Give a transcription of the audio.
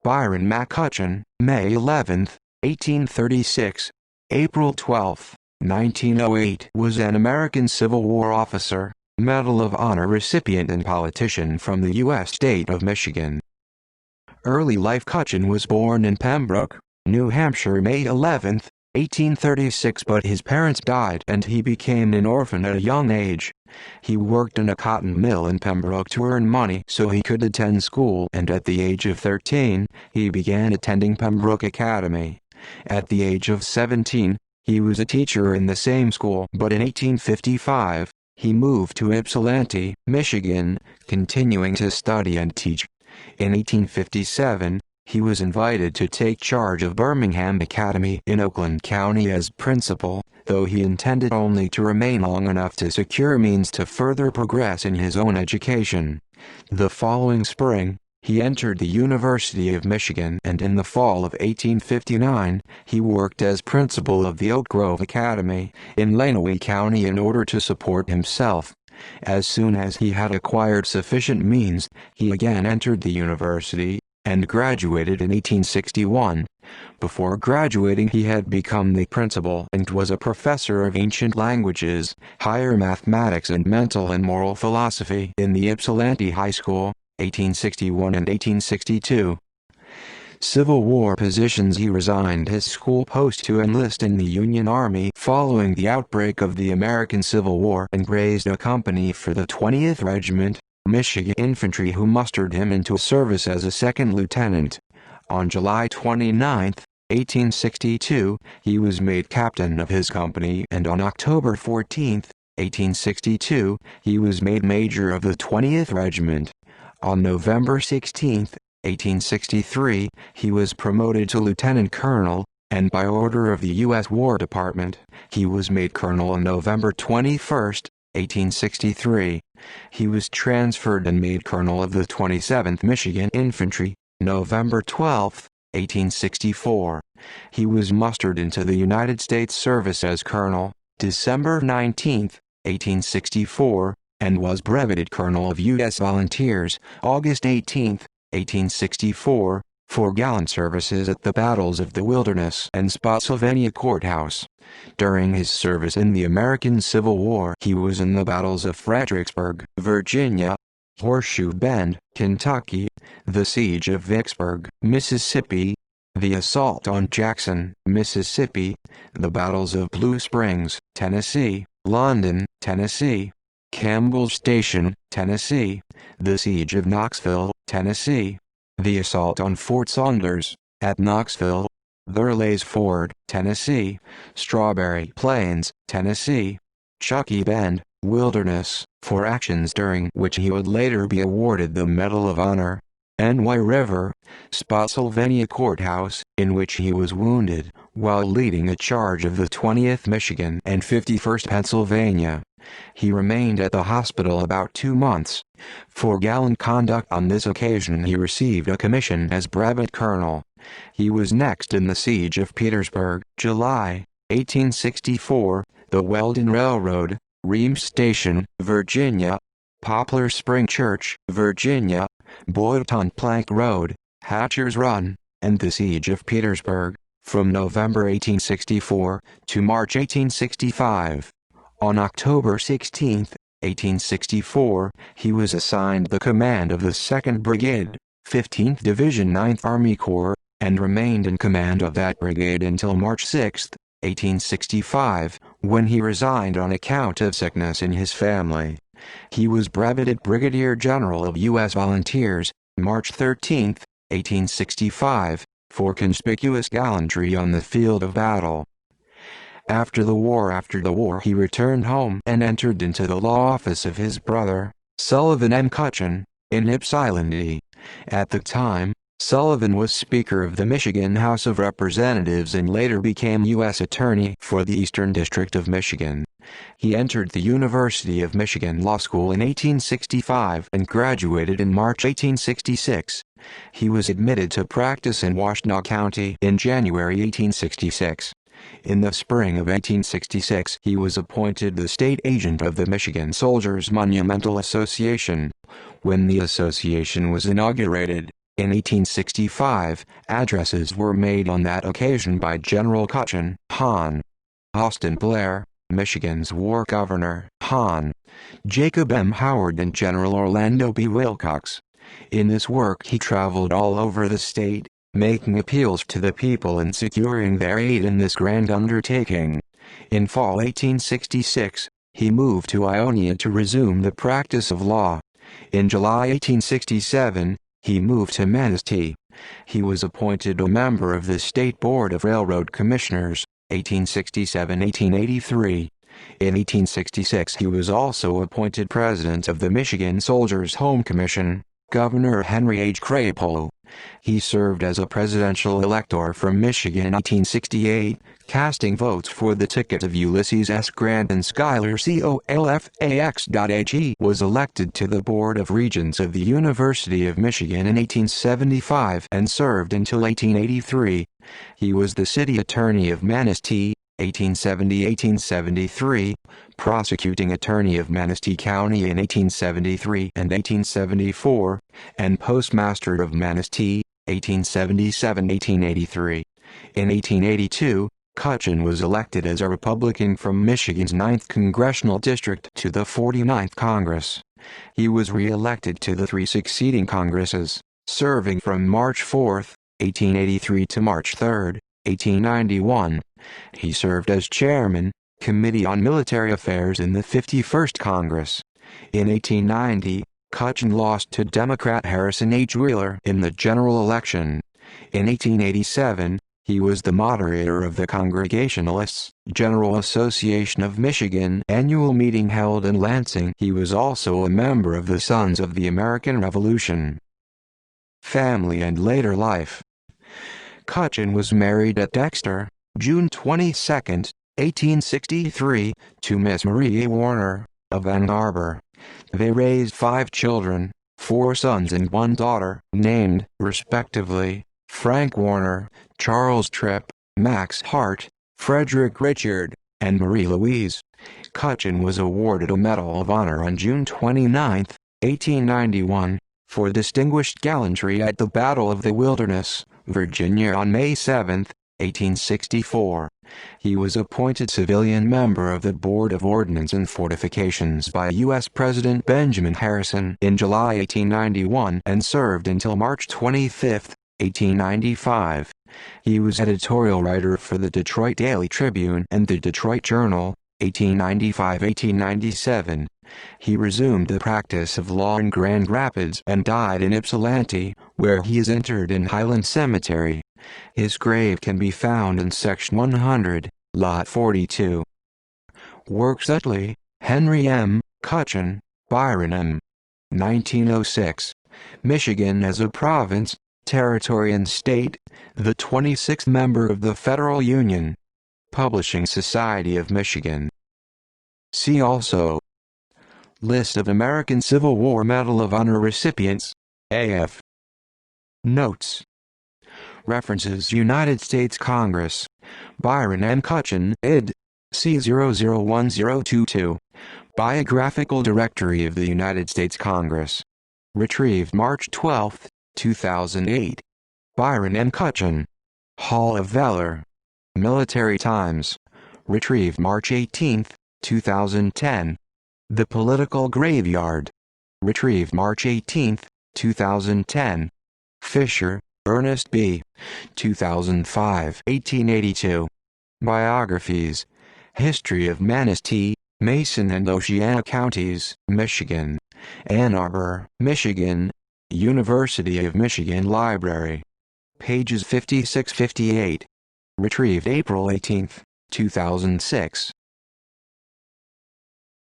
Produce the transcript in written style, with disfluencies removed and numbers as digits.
Byron M Cutcheon, May 11, 1836, April 12, 1908, was an American Civil War officer, Medal of Honor recipient and politician from the U.S. state of Michigan. Early life. Cutcheon was born in Pembroke, New Hampshire, May 11, 1836, but his parents died and he became an orphan at a young age. He worked in a cotton mill in Pembroke to earn money so he could attend school, and at the age of 13, he began attending Pembroke Academy. At the age of 17, he was a teacher in the same school, but in 1855, he moved to Ypsilanti, Michigan, continuing to study and teach. In 1857, he was invited to take charge of Birmingham Academy in Oakland County as principal, though he intended only to remain long enough to secure means to further progress in his own education. The following spring, he entered the University of Michigan, and in the fall of 1859, he worked as principal of the Oak Grove Academy in Lenawee County in order to support himself. As soon as he had acquired sufficient means, he again entered the university and graduated in 1861. Before graduating, he had become the principal and was a professor of ancient languages, higher mathematics and mental and moral philosophy in the Ypsilanti High School, 1861 and 1862. Civil War positions. He resigned his school post to enlist in the Union Army following the outbreak of the American Civil War and raised a company for the 20th Regiment, Michigan Infantry, who mustered him into service as a second lieutenant. On July 29, 1862, he was made captain of his company, and on October 14, 1862, he was made major of the 20th Regiment. On November 16, 1863, he was promoted to lieutenant colonel, and by order of the U.S. War Department, he was made colonel on November 21, 1863. He was transferred and made colonel of the 27th Michigan Infantry, November 12, 1864. He was mustered into the United States service as colonel, December 19, 1864, and was brevetted colonel of U.S. Volunteers, August 18, 1864, for gallant services at the battles of the Wilderness and Spotsylvania Courthouse. During his service in the American Civil War, he was in the battles of Fredericksburg, Virginia, Horseshoe Bend, Kentucky, the siege of Vicksburg, Mississippi, the assault on Jackson, Mississippi, the battles of Blue Springs, Tennessee, London, Tennessee, Campbell Station, Tennessee, the siege of Knoxville, Tennessee, the assault on Fort Saunders, at Knoxville, Thurles Ford, Tennessee, Strawberry Plains, Tennessee, Chucky Bend, Wilderness, for actions during which he would later be awarded the Medal of Honor. Ny River, Spotsylvania Courthouse, in which he was wounded while leading a charge of the 20th Michigan and 51st Pennsylvania. He remained at the hospital about 2 months. For gallant conduct on this occasion, he received a commission as brevet colonel. He was next in the siege of Petersburg, July, 1864, the Weldon Railroad, Reams Station, Virginia, Poplar Spring Church, Virginia, Boydton Plank Road, Hatcher's Run, and the siege of Petersburg, from November 1864 to March 1865. On October 16, 1864, he was assigned the command of the 2nd Brigade, 15th Division 9th Army Corps, and remained in command of that brigade until March 6, 1865, when he resigned on account of sickness in his family. He was brevetted Brigadier General of U.S. Volunteers, March 13, 1865, for conspicuous gallantry on the field of battle. After the war he returned home and entered into the law office of his brother, Sullivan M. Cutcheon, in Ypsilanti. At the time, Sullivan was Speaker of the Michigan House of Representatives and later became U.S. Attorney for the Eastern District of Michigan. He entered the University of Michigan Law School in 1865 and graduated in March 1866. He was admitted to practice in Washtenaw County in January 1866. In the spring of 1866, he was appointed the state agent of the Michigan Soldiers Monumental Association. When the association was inaugurated, In 1865, addresses were made on that occasion by General Cutcheon, Hon. Austin Blair, Michigan's war governor, Hon. Jacob M. Howard, and General Orlando B. Wilcox. In this work he traveled all over the state, making appeals to the people and securing their aid in this grand undertaking. In fall 1866, he moved to Ionia to resume the practice of law. In July 1867, he moved to Manistee. He was appointed a member of the State Board of Railroad Commissioners, 1867–1883. In 1866 he was also appointed president of the Michigan Soldiers' Home Commission. Governor Henry H. Crapo. He served as a presidential elector from Michigan in 1868, casting votes for the ticket of Ulysses S. Grant, and Schuyler Colfax.Ag was elected to the Board of Regents of the University of Michigan in 1875 and served until 1883. He was the city attorney of Manistee, 1870–1873, prosecuting attorney of Manistee County in 1873 and 1874, and postmaster of Manistee, 1877–1883. In 1882, Cutcheon was elected as a Republican from Michigan's 9th Congressional District to the 49th Congress. He was re-elected to the 3 succeeding Congresses, serving from March 4, 1883 to March 3, 1891. He served as chairman, Committee on Military Affairs in the 51st Congress. In 1890, Cutcheon lost to Democrat Harrison H. Wheeler in the general election. In 1887, he was the moderator of the Congregationalists' General Association of Michigan annual meeting held in Lansing. He was also a member of the Sons of the American Revolution. Family and later life. Cutcheon was married at Dexter, June 22, 1863, to Miss Maria Warner, of Ann Arbor. They raised 5 children, 4 sons and 1 daughter, named, respectively, Frank Warner, Charles Tripp, Max Hart, Frederick Richard, and Marie Louise. Cutcheon was awarded a Medal of Honor on June 29, 1891, for distinguished gallantry at the Battle of the Wilderness, Virginia on May 7, 1864. He was appointed civilian member of the Board of Ordnance and Fortifications by U.S. President Benjamin Harrison in July 1891 and served until March 25, 1895. He was editorial writer for the Detroit Daily Tribune and the Detroit Journal, 1895–1897. He resumed the practice of law in Grand Rapids and died in Ypsilanti, where he is interred in Highland Cemetery. His grave can be found in Section 100, Lot 42. Works: Utley, Henry M. Cutcheon, Byron M. 1906. Michigan as a Province, Territory and State, the 26th member of the Federal Union. Publishing Society of Michigan. See also: List of American Civil War Medal of Honor recipients, AF. Notes. References: United States Congress. Byron M. Cutcheon, ed. C001022. Biographical Directory of the United States Congress. Retrieved March 12, 2008. Byron M. Cutcheon. Hall of Valor. Military Times. Retrieved March 18, 2010. The Political Graveyard. Retrieved March 18, 2010. Fisher, Ernest B. 2005. 1882. Biographies. History of Manistee, Mason and Oceana Counties, Michigan. Ann Arbor, Michigan. University of Michigan Library. Pages 56–58. Retrieved April 18, 2006.